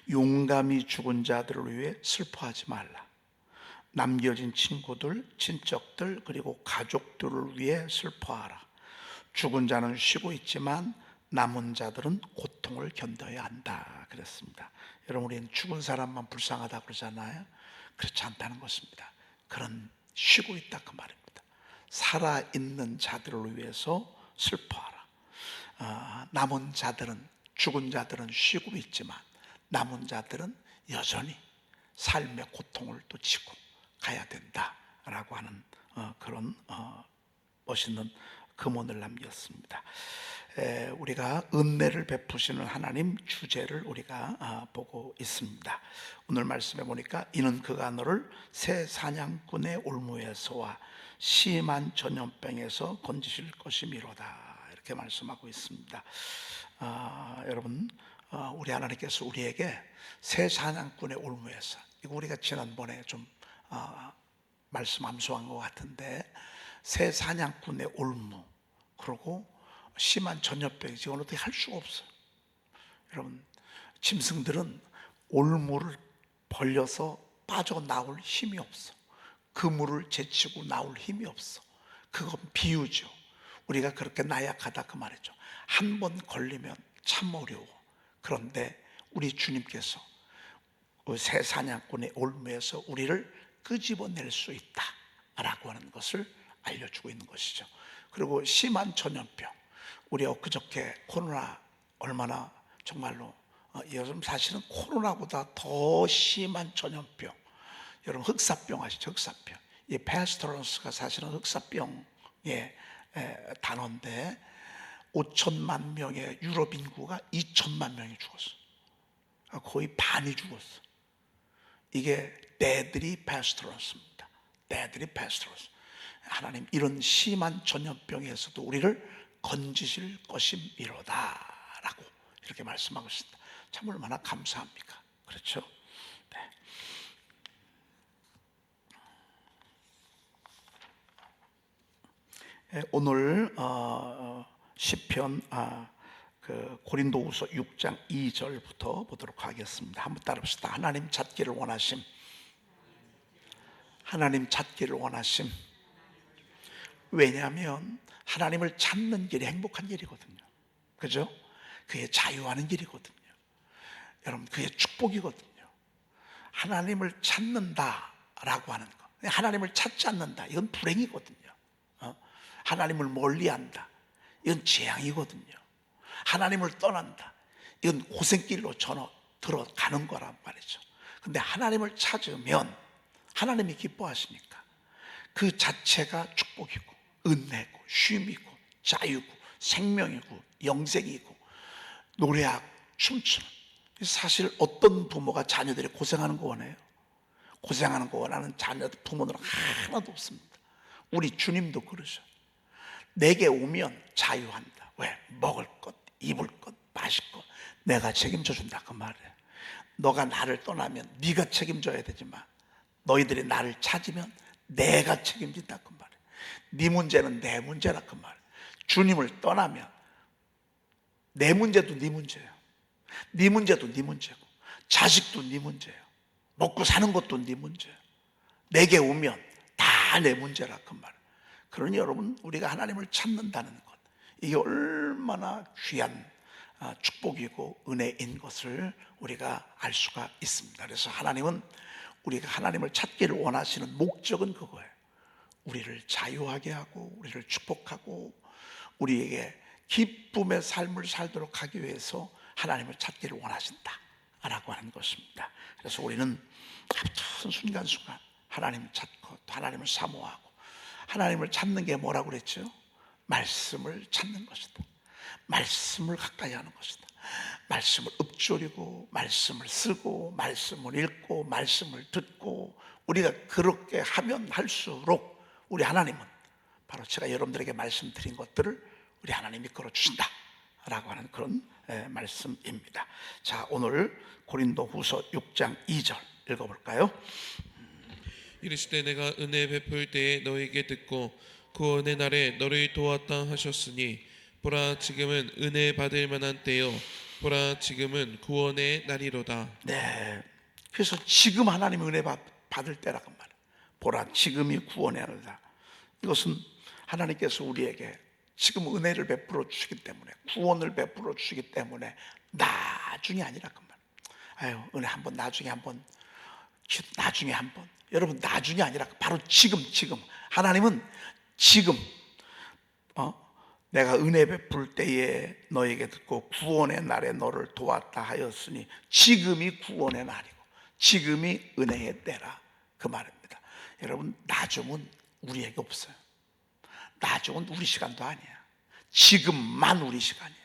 용감히 죽은 자들을 위해 슬퍼하지 말라. 남겨진 친구들, 친척들, 그리고 가족들을 위해 슬퍼하라. 죽은 자는 쉬고 있지만 남은 자들은 고통을 견뎌야 한다 그랬습니다. 여러분, 우리는 죽은 사람만 불쌍하다고 그러잖아요. 그렇지 않다는 것입니다. 그런 쉬고 있다 그 말입니다. 살아있는 자들을 위해서 슬퍼하라. 남은 자들은, 죽은 자들은 쉬고 있지만 남은 자들은 여전히 삶의 고통을 또 지고 가야 된다라고 하는 그런 멋있는 금언을 남겼습니다. 우리가 은혜를 베푸시는 하나님 주제를 우리가 보고 있습니다. 오늘 말씀해 보니까 이는 그가 너를 새 사냥꾼의 올무에서와 심한 전염병에서 건지실 것이미로다, 이렇게 말씀하고 있습니다. 여러분, 우리 하나님께서 우리에게 새 사냥꾼의 올무에서, 이거 우리가 지난번에 좀 말씀 암송한 것 같은데, 새 사냥꾼의 올무, 그리고 심한 전염병, 이건 어떻게 할 수가 없어요. 여러분, 짐승들은 올무를 벌려서 빠져나올 힘이 없어. 그물을 제치고 나올 힘이 없어. 그건 비유죠. 우리가 그렇게 나약하다 그 말이죠. 한 번 걸리면 참 어려워. 그런데 우리 주님께서 그 새 사냥꾼의 올무에서 우리를 끄집어낼 수 있다라고 하는 것을 알려주고 있는 것이죠. 그리고 심한 전염병, 우리 엊그저께 코로나 얼마나 정말로 요즘 사실은 코로나보다 더 심한 전염병, 여러분 흑사병 아시죠? 흑사병. 이 페스토런스가 사실은 흑사병의 단어인데 5천만 명의 유럽 인구가 2천만 명이 죽었어. 거의 반이 죽었어. 이게 데드리 페스토런스입니다. 데드리 페스토런스. 하나님, 이런 심한 전염병에서도 우리를 건지실 것임이로다 라고 이렇게 말씀하고 있습니다. 참 얼마나 감사합니까? 그렇죠? 네. 오늘 시편 그 고린도후서 6장 2절부터 보도록 하겠습니다. 한번 따라합시다. 하나님 찾기를 원하심. 하나님 찾기를 원하심. 왜냐하면 하나님을 찾는 길이 행복한 길이거든요. 그죠? 그게 자유하는 길이거든요. 여러분, 그게 축복이거든요. 하나님을 찾는다라고 하는 거, 하나님을 찾지 않는다, 이건 불행이거든요. 하나님을 멀리한다, 이건 재앙이거든요. 하나님을 떠난다, 이건 고생길로 들어가는 거란 말이죠. 근데 하나님을 찾으면 하나님이 기뻐하시니까 그 자체가 축복이고 은혜고 쉼이고 자유고 생명이고 영생이고 노래하고 춤추는, 사실 어떤 부모가 자녀들이 고생하는 거 원해요? 고생하는 거 원하는 자녀들 부모들은 하나도 없습니다. 우리 주님도 그러셔. 내게 오면 자유한다. 왜? 먹을 것, 입을 것, 마실 것 내가 책임져 준다 그 말이에요. 너가 나를 떠나면 네가 책임져야 되지만 너희들이 나를 찾으면 내가 책임진다 그 말이에요. 네 문제는 내 문제라 그 말이에요. 주님을 떠나면 내 문제도 네 문제예요. 네 문제도 네 문제고 자식도 네 문제예요. 먹고 사는 것도 네 문제예요. 내게 오면 다 내 문제라 그 말이에요. 그러니 여러분, 우리가 하나님을 찾는다는 것, 이게 얼마나 귀한 축복이고 은혜인 것을 우리가 알 수가 있습니다. 그래서 하나님은, 우리가 하나님을 찾기를 원하시는 목적은 그거예요. 우리를 자유하게 하고 우리를 축복하고 우리에게 기쁨의 삶을 살도록 하기 위해서 하나님을 찾기를 원하신다라고 하는 것입니다. 그래서 우리는 같은 순간순간 하나님을 찾고 또 하나님을 사모하고, 하나님을 찾는 게 뭐라고 그랬죠? 말씀을 찾는 것이다. 말씀을 가까이 하는 것이다. 말씀을 읊조리고 말씀을 쓰고 말씀을 읽고 말씀을 듣고, 우리가 그렇게 하면 할수록 우리 하나님은 바로 제가 여러분들에게 말씀드린 것들을 우리 하나님이 끌어주신다 라고 하는 그런 말씀입니다. 자, 오늘 고린도후서 6장 2절 읽어볼까요? 이르시되 내가 은혜 베풀 때에 너에게 듣고 구원의 날에 너를 도왔다 하셨으니 보라, 지금은 은혜 받을 만한 때요 보라 지금은 구원의 날이로다. 네. 그래서 지금 하나님의 은혜 받을 때라고 말해요. 보라 지금이 구원의 날이다. 이것은 하나님께서 우리에게 지금 은혜를 베풀어 주시기 때문에, 구원을 베풀어 주시기 때문에 나중이 아니라 그 말. 아유, 은혜 한번 나중에 한번 여러분 나중이 아니라 바로 지금. 하나님은 지금 내가 은혜 베풀 때에 너에게 듣고 구원의 날에 너를 도왔다 하였으니 지금이 구원의 날이고 지금이 은혜의 때라 그 말입니다. 여러분 나중은 우리에게 없어요. 나중은 우리 시간도 아니야. 지금만 우리 시간이야.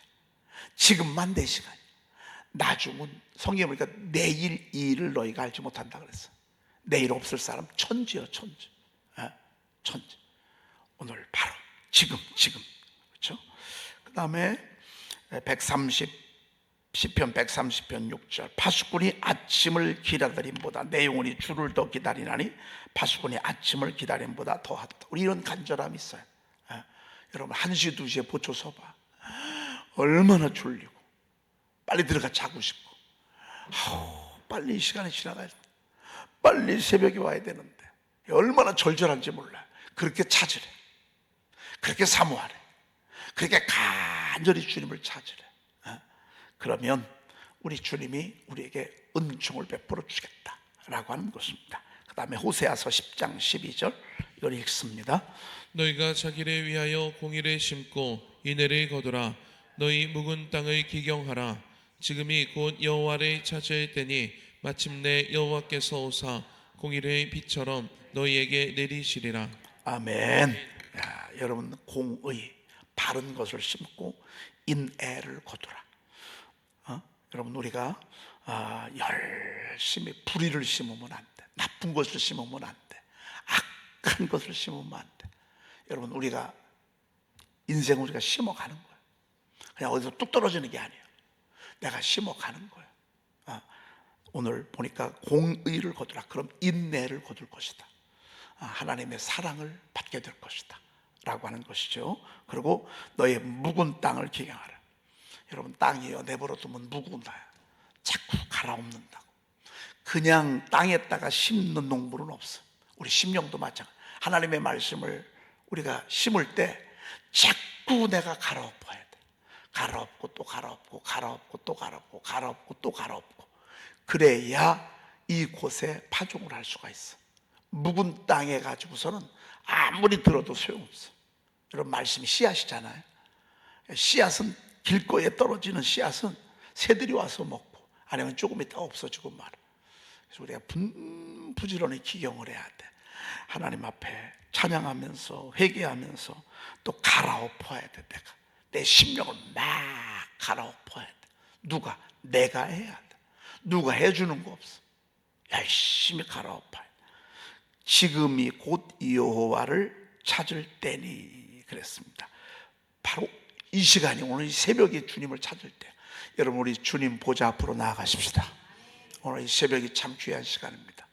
지금만 내 시간이야. 나중은 성경에 보니까 내일 이 일을 너희가 알지 못한다 그랬어. 내일 없을 사람 천지요, 천지. 천지. 오늘 바로 지금. 그렇죠? 그 다음에 시편 130편 6절 파수꾼이 아침을 기다림보다 내 영혼이 주를 더 기다리나니 파수꾼이 아침을 기다림보다 더하다. 우리 이런 간절함이 있어요. 여러분 1시 2시에 보초서 봐. 얼마나 졸리고 빨리 들어가 자고 싶고 빨리 이 시간이 지나가야 돼. 빨리 새벽에 와야 되는데 얼마나 절절한지 몰라요. 그렇게 찾으래. 그렇게 사모하래. 그렇게 간절히 주님을 찾으래. 그러면 우리 주님이 우리에게 은총을 베풀어 주겠다라고 하는 것입니다. 그 다음에 호세아서 10장 12절 이걸 읽습니다. 너희가 자기를 위하여 공의를 심고 인애를 거두라. 너희 묵은 땅을 기경하라. 지금이 곧 여호와를 찾을 때니 마침내 여호와께서 오사 공의를 비처럼 너희에게 내리시리라. 아멘. 야, 여러분 공의 바른 것을 심고 인애를 거두라. 여러분 우리가 열심히 불의를 심으면 안 돼. 나쁜 것을 심으면 안 돼. 악한 것을 심으면 안 돼. 여러분 우리가 인생을 우리가 심어가는 거예요. 그냥 어디서 뚝 떨어지는 게 아니에요. 내가 심어가는 거예요. 오늘 보니까 공의를 거두라. 그럼 인내를 거둘 것이다. 하나님의 사랑을 받게 될 것이다 라고 하는 것이죠. 그리고 너의 묵은 땅을 기경하라. 여러분 땅이요 내버려 두면 묵은다요. 자꾸 갈아엎는다고. 그냥 땅에다가 심는 농부는 없어. 우리 심령도 마찬가지. 하나님의 말씀을 우리가 심을 때 자꾸 내가 갈아엎어야 돼. 갈아엎고 또 갈아엎고 갈아엎고 또 갈아엎고 갈아엎고 또 갈아엎고. 그래야 이곳에 파종을 할 수가 있어. 묵은 땅에 가지고서는 아무리 들어도 소용없어. 여러분 말씀이 씨앗이잖아요. 씨앗은 길거리에 떨어지는 씨앗은 새들이 와서 먹고 아니면 조금 있다 없어지고 말아. 그래서 우리가 부지런히 기경을 해야 돼. 하나님 앞에 찬양하면서 회개하면서 또 갈아엎어야 돼. 내 심령을 막 갈아엎어야 돼. 누가? 내가 해야 돼. 누가 해주는 거 없어. 열심히 갈아엎어야 돼. 지금이 곧 여호와를 찾을 때니 그랬습니다. 바로 이 시간이 오늘 이 새벽에 주님을 찾을 때 여러분 우리 주님 보좌 앞으로 나아가십시다. 오늘 이 새벽이 참 귀한 시간입니다.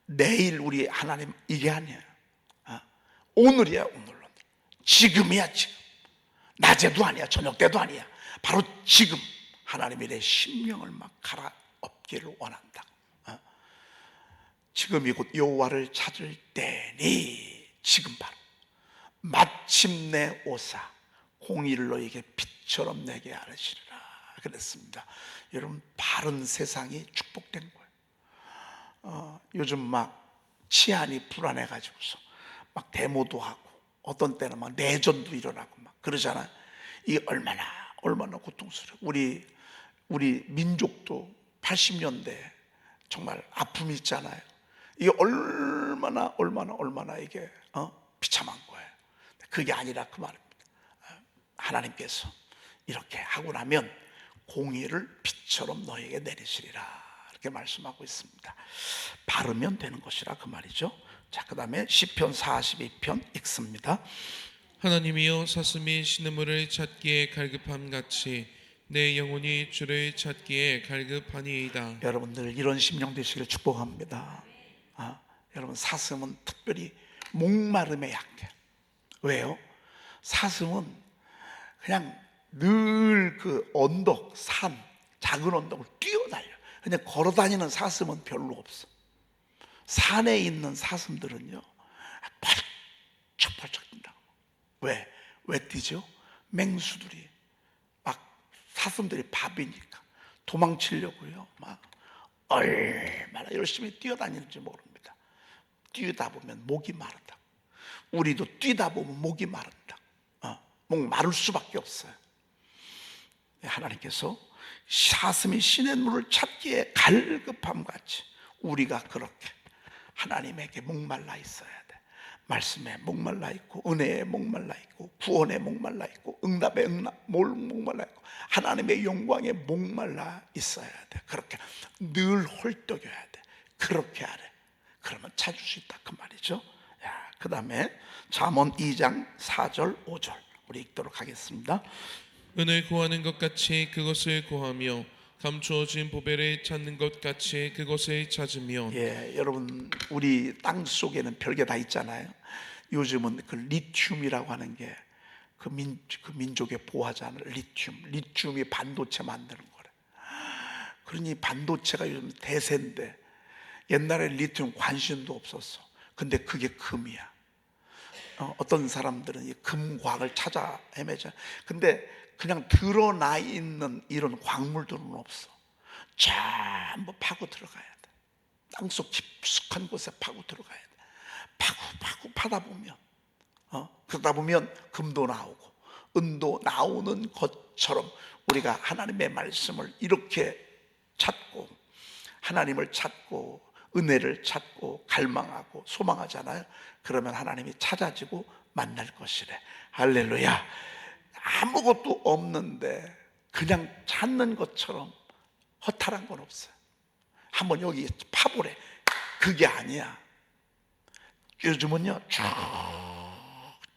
내일 우리 하나님 이게 아니에요. 오늘이야 오늘. 지금이야 지금. 낮에도 아니야 저녁 때도 아니야. 바로 지금 하나님이 내 심령을 막 갈아엎기를 원한다. 지금이 곧 여호와를 찾을 때니 지금 바로 마침내 오사 공의를 너에게 빛처럼 내게 하시리라 그랬습니다. 여러분 바른 세상이 축복된 거예요. 요즘 막 치안이 불안해가지고서 막 데모도 하고 어떤 때는 막 내전도 일어나고 막 그러잖아요. 이게 얼마나 고통스러워. 우리 민족도 80년대 정말 아픔이 있잖아요. 이게 얼마나 이게 비참한 거예요. 그게 아니라 그 말입니다. 하나님께서 이렇게 하고 나면 공의를 빛처럼 너에게 내리시리라 이렇게 말씀하고 있습니다. 바르면 되는 것이라 그 말이죠. 자, 그 다음에 시편 42편 읽습니다. 하나님이여 사슴이 신음을 찾기에 갈급함 같이 내 영혼이 주를 찾기에 갈급하니이다. 여러분들 이런 심령 되시길 축복합니다. 여러분 사슴은 특별히 목마름에 약해. 왜요? 사슴은 그냥 늘 그 언덕, 산, 작은 언덕을 뛰어다녀. 그냥 걸어다니는 사슴은 별로 없어. 산에 있는 사슴들은요 펄쩍펄쩍 뛴다. 왜 뛰죠? 맹수들이 막 사슴들이 밥이니까 도망치려고요 막 얼마나 열심히 뛰어다니는지 모릅니다. 뛰다 보면 목이 마르다. 우리도 뛰다 보면 목이 마른다. 목 마를 수밖에 없어요. 하나님께서 사슴이 시냇물을 찾기에 갈급함 같이 우리가 그렇게 하나님에게 목말라 있어야 돼. 말씀에 목말라 있고, 은혜에 목말라 있고, 구원에 목말라 있고, 응답에 목말라 있고, 하나님의 영광에 목말라 있어야 돼. 그렇게 늘 헐떡여야 돼. 그렇게 하래. 그러면 찾을 수 있다 그 말이죠. 그 다음에 잠언 2장 4절 5절 우리 읽도록 하겠습니다. 은을 구하는 것 같이 그것을 구하며 감추어진 보배를 찾는 것 같이 그것을 찾으며. 여러분 우리 땅 속에는 별게 다 있잖아요. 요즘은 그 리튬이라고 하는 게 그 민족의 보화잖아요. 리튬이 반도체 만드는 거래. 그러니 반도체가 요즘 대세인데 옛날에 리튬 관심도 없었어. 근데 그게 금이야. 어떤 사람들은 이 금광을 찾아 헤매죠. 근데 그냥 드러나 있는 이런 광물들은 없어. 전부 파고 들어가야 돼. 땅속 깊숙한 곳에 파고 들어가야 돼. 파고 파다 보면 그러다 보면 금도 나오고 은도 나오는 것처럼 우리가 하나님의 말씀을 이렇게 찾고 하나님을 찾고 은혜를 찾고 갈망하고 소망하잖아요. 그러면 하나님이 찾아지고 만날 것이래. 할렐루야. 아무것도 없는데 그냥 찾는 것처럼 허탈한 건 없어요. 한번 여기 파보래. 그게 아니야. 요즘은요 쭉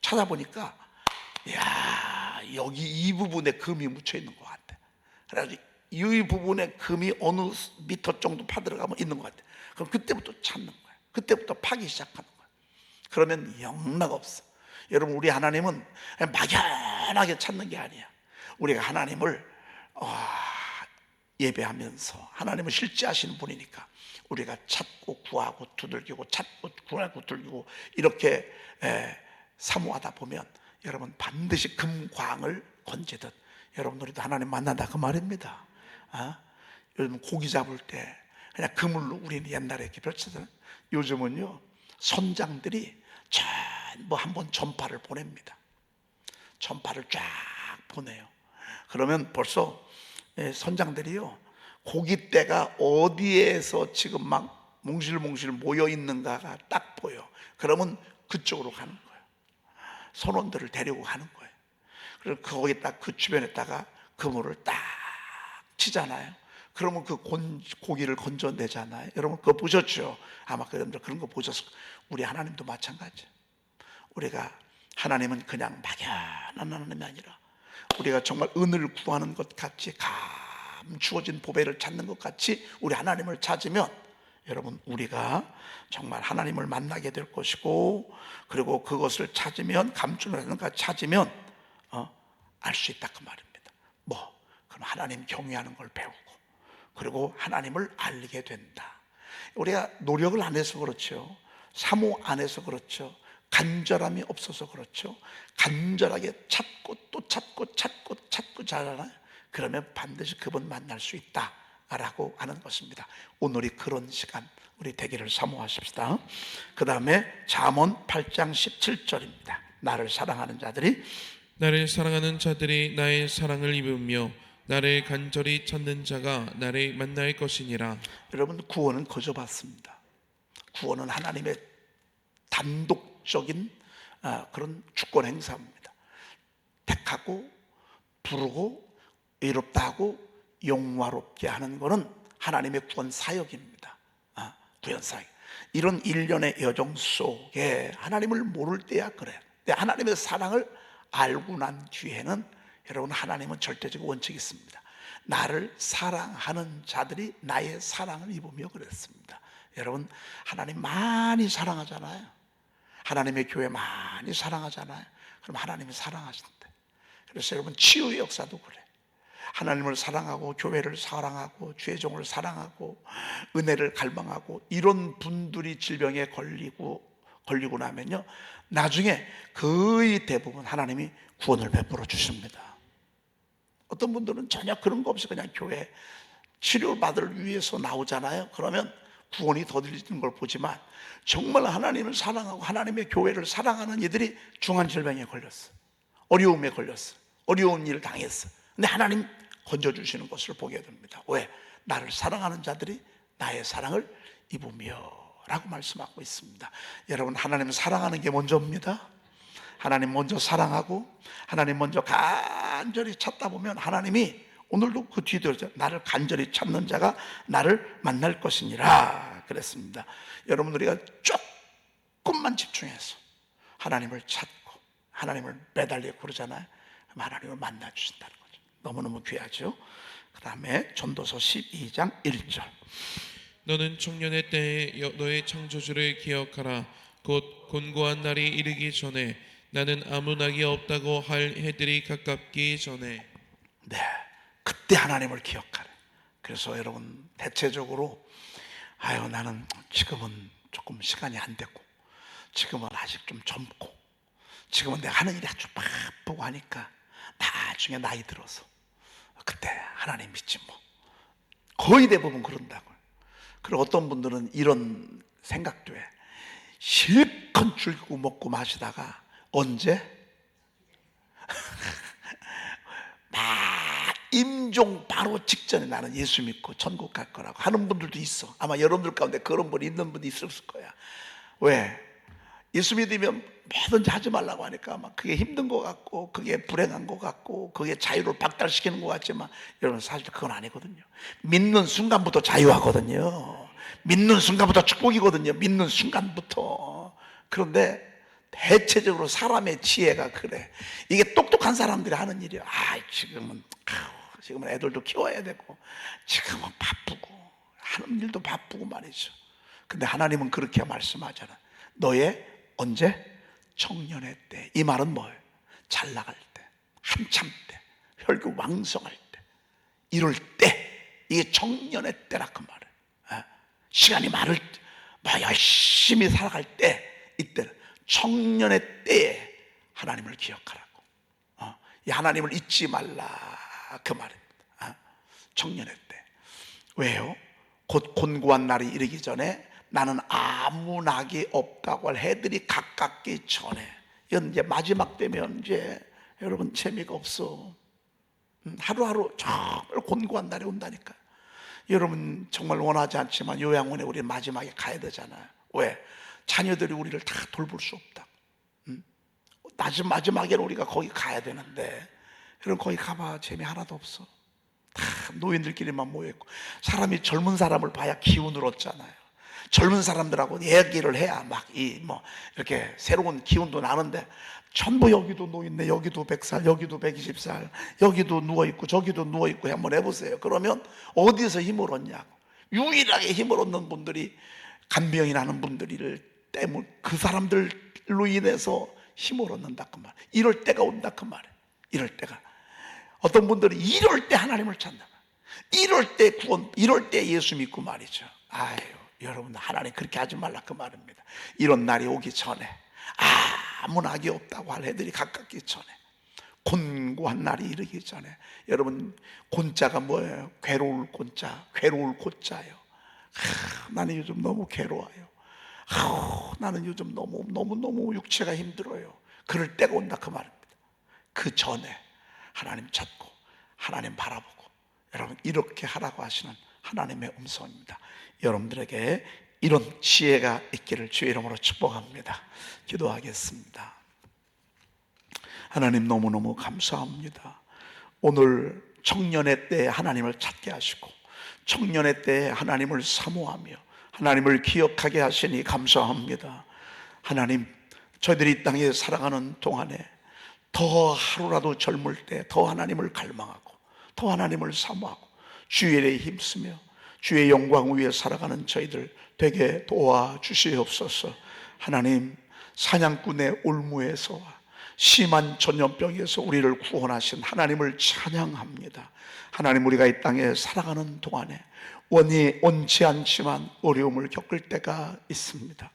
찾아보니까 야 여기 이 부분에 금이 묻혀 있는 것 같아. 그래가지고 이 부분에 금이 어느 미터 정도 파들어가면 있는 것 같아. 그럼 그때부터 찾는 거야. 그때부터 파기 시작하는 거야. 그러면 영락 없어. 여러분 우리 하나님은 그냥 막연하게 찾는 게 아니야. 우리가 하나님을 예배하면서 하나님을 실제하시는 분이니까 우리가 찾고 구하고 두들기고 찾고 구하고 두들기고 이렇게 사모하다 보면 여러분 반드시 금광을 건지듯 여러분 우리도 하나님 만난다 그 말입니다. 요즘 고기 잡을 때 그냥 그물로 우리는 옛날에 이렇게 펼치잖아요. 요즘은요 선장들이 전부 한번 전파를 보냅니다. 전파를 쫙 보내요. 그러면 벌써 선장들이요 고깃대가 어디에서 지금 막 몽실몽실 모여 있는가가 딱 보여. 그러면 그쪽으로 가는 거예요. 선원들을 데리고 가는 거예요. 그리고 거기다 그 주변에다가 그물을 딱 치잖아요. 그러면 그 고기를 건져내잖아요. 여러분 그거 보셨죠? 아마 여러분들 그런 거 보셨을 거예요. 우리 하나님도 마찬가지. 우리가 하나님은 그냥 막연한 하나님이 아니라 우리가 정말 은을 구하는 것 같이 감추어진 보배를 찾는 것 같이 우리 하나님을 찾으면 여러분 우리가 정말 하나님을 만나게 될 것이고 그리고 그것을 찾으면 감추는 것 찾으면 알 수 있다 그 말입니다. 그럼 하나님 경외하는 걸 배우고 그리고 하나님을 알게 된다. 우리가 노력을 안 해서 그렇죠. 사모 안 해서 그렇죠. 간절함이 없어서 그렇죠. 간절하게 찾고 또 찾고 잘하나요? 그러면 반드시 그분 만날 수 있다라고 하는 것입니다. 오늘이 그런 시간 우리 되기를 사모하십시다. 그 다음에 잠언 8장 17절입니다. 나를 사랑하는 자들이 나의 사랑을 입으며 나를 간절히 찾는 자가 나를 만날 것이니라. 여러분 구원은 거저 받습니다. 구원은 하나님의 단독적인 그런 주권 행사입니다. 택하고 부르고 의롭다 하고 영화롭게 하는 것은 하나님의 구원 사역입니다. 구원 사역. 이런 일련의 여정 속에 하나님을 모를 때야 그래. 하나님의 사랑을 알고 난 뒤에는 여러분 하나님은 절대적 원칙이 있습니다. 나를 사랑하는 자들이 나의 사랑을 입으며 그랬습니다. 여러분 하나님 많이 사랑하잖아요. 하나님의 교회 많이 사랑하잖아요. 그럼 하나님이 사랑하신대. 그래서 여러분 치유의 역사도 그래. 하나님을 사랑하고 교회를 사랑하고 주의 종을 사랑하고 은혜를 갈망하고 이런 분들이 질병에 걸리고 나면요, 나중에 거의 대부분 하나님이 구원을 베풀어 주십니다. 어떤 분들은 전혀 그런 거 없이 그냥 교회 치료받을 위해서 나오잖아요. 그러면 구원이 더디는 걸 보지만 정말 하나님을 사랑하고 하나님의 교회를 사랑하는 이들이 중한 질병에 걸렸어, 어려움에 걸렸어, 어려운 일을 당했어. 근데 하나님 건져주시는 것을 보게 됩니다. 왜? 나를 사랑하는 자들이 나의 사랑을 입으며 라고 말씀하고 있습니다. 여러분, 하나님 사랑하는 게 먼저입니다. 하나님 먼저 사랑하고 하나님 먼저 간절히 찾다 보면 하나님이 오늘도 그 뒤도 나를 간절히 찾는 자가 나를 만날 것이니라 그랬습니다. 여러분, 우리가 조금만 집중해서 하나님을 찾고 하나님을 매달리고 그러잖아요. 그럼 하나님을 만나 주신다는 거죠. 너무너무 귀하죠. 그 다음에 전도서 12장 1절. 너는 청년의 때에 너의 창조주를 기억하라. 곧 곤고한 날이 이르기 전에 나는 아무 낙이 없다고 할 해들이 가깝기 전에. 네, 그때 하나님을 기억하래. 그래서 여러분, 대체적으로 나는 지금은 조금 시간이 안 되고 지금은 아직 좀 젊고 지금은 내가 하는 일이 아주 바쁘고 하니까 나중에 나이 들어서 그때 하나님 믿지 뭐. 거의 대부분 그런다고요. 그리고 어떤 분들은 이런 생각도 해. 실컷 즐기고 먹고 마시다가 언제? 막 임종 바로 직전에 나는 예수 믿고 천국 갈 거라고 하는 분들도 있어. 아마 여러분들 가운데 그런 분이 있는 분이 있을 거야. 왜? 예수 믿으면 뭐든지 하지 말라고 하니까 막 그게 힘든 것 같고 그게 불행한 것 같고 그게 자유를 박탈시키는 것 같지만 여러분, 사실 그건 아니거든요. 믿는 순간부터 자유하거든요. 믿는 순간부터 축복이거든요. 믿는 순간부터. 그런데 대체적으로 사람의 지혜가 그래. 이게 똑똑한 사람들이 하는 일이야. 지금은 애들도 키워야 되고 지금은 바쁘고 하는 일도 바쁘고 말이죠. 근데 하나님은 그렇게 말씀하잖아. 너의 언제? 청년의 때. 이 말은 뭐예요? 잘 나갈 때, 한참 때, 혈기 왕성할 때, 이럴 때. 이게 청년의 때라 그 말이에요. 시간이 많을 때, 열심히 살아갈 때, 이때는 청년의 때에 하나님을 기억하라고. 이 하나님을 잊지 말라 그 말입니다. 청년의 때. 왜요? 곧 곤고한 날이 이르기 전에 나는 아무 낙이 없다고 할 해들이 가깝기 전에. 이건 이제 마지막 되면 이제 여러분 재미가 없어. 하루하루 정말 곤고한 날이 온다니까. 여러분 정말 원하지 않지만 요양원에 우리 마지막에 가야 되잖아요. 왜? 자녀들이 우리를 다 돌볼 수 없다. 마지막에는 우리가 거기 가야 되는데 그럼 거기 가봐 재미 하나도 없어. 다 노인들끼리만 모여있고, 사람이 젊은 사람을 봐야 기운을 얻잖아요. 젊은 사람들하고 얘기를 해야 이렇게 새로운 기운도 나는데 전부 여기도 노인네, 여기도 100살, 여기도 120살, 여기도 누워있고 저기도 누워있고 한번 해보세요. 그러면 어디서 힘을 얻냐고. 유일하게 힘을 얻는 분들이 간병이 나는 분들을 때문에 그 사람들로 인해서 힘을 얻는다 그 말. 이럴 때가 온다 그 말이에요. 이럴 때가. 어떤 분들은 이럴 때 하나님을 찾는, 이럴 때 구원, 이럴 때 예수 믿고 말이죠. 여러분 하나님 그렇게 하지 말라 그 말입니다. 이런 날이 오기 전에, 아무 낙이 없다고 할 해들이 가깝기 전에, 곤고한 날이 이르기 전에. 여러분 곤자가 뭐예요? 괴로울 곤자, 괴로울 곤자예요. 나는 요즘 너무 괴로워요. 나는 요즘 너무 육체가 힘들어요. 그럴 때가 온다 그 말입니다. 그 전에 하나님 찾고 하나님 바라보고, 여러분 이렇게 하라고 하시는 하나님의 음성입니다. 여러분들에게 이런 지혜가 있기를 주의 이름으로 축복합니다. 기도하겠습니다. 하나님 너무너무 감사합니다. 오늘 청년의 때에 하나님을 찾게 하시고 청년의 때에 하나님을 사모하며 하나님을 기억하게 하시니 감사합니다. 하나님, 저희들이 이 땅에 살아가는 동안에 더 하루라도 젊을 때 더 하나님을 갈망하고 더 하나님을 사모하고 주의 일에 힘쓰며 주의 영광 위에 살아가는 저희들 되게 도와주시옵소서. 하나님, 사냥꾼의 올무에서와 심한 전염병에서 우리를 구원하신 하나님을 찬양합니다. 하나님, 우리가 이 땅에 살아가는 동안에 원치 않지만 어려움을 겪을 때가 있습니다.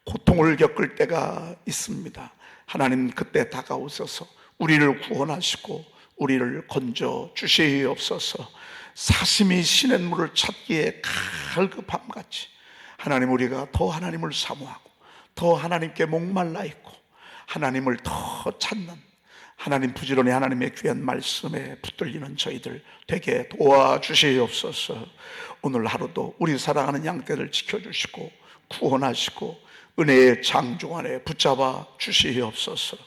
고통을 겪을 때가 있습니다. 하나님, 그때 다가오셔서 우리를 구원하시고 우리를 건져 주시옵소서. 사슴이 시냇물을 찾기에 갈급함같이 하나님, 우리가 더 하나님을 사모하고 더 하나님께 목말라 있고 하나님을 더 찾는, 하나님 부지런히 하나님의 귀한 말씀에 붙들리는 저희들 되게 도와주시옵소서. 오늘 하루도 우리 사랑하는 양떼를 지켜주시고 구원하시고 은혜의 창조 안에 붙잡아 주시옵소서.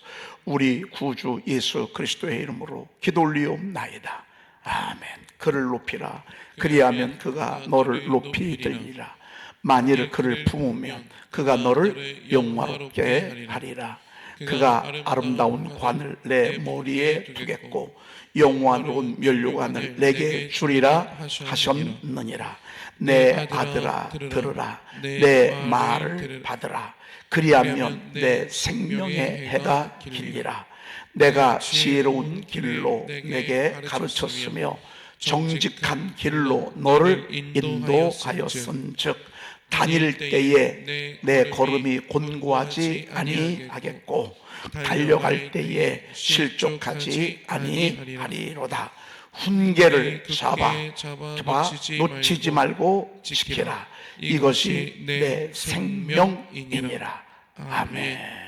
우리 구주 예수 그리스도의 이름으로 기도 올리옵나이다. 아멘. 그를 높이라. 그리하면 그가 너를 높이 들리라. 만일 그를 품으면 그가 너를 영화롭게 하리라. 그가 아름다운 관을 내 머리에 두겠고 영화로운 면류관을 내게 주리라 하셨느니라. 내 아들아 들으라. 내 말을 받으라. 그리하면 내 생명의 해가 길리라. 내가 지혜로운 길로 내게 가르쳤으며 정직한 길로 너를 인도하였은즉 다닐 때에 내 걸음이 곤고하지 아니하겠고 달려갈 때에 실족하지 아니하리로다. 훈계를 잡아 놓치지 말고 지키라. 이것이 내 생명이니라. 아멘.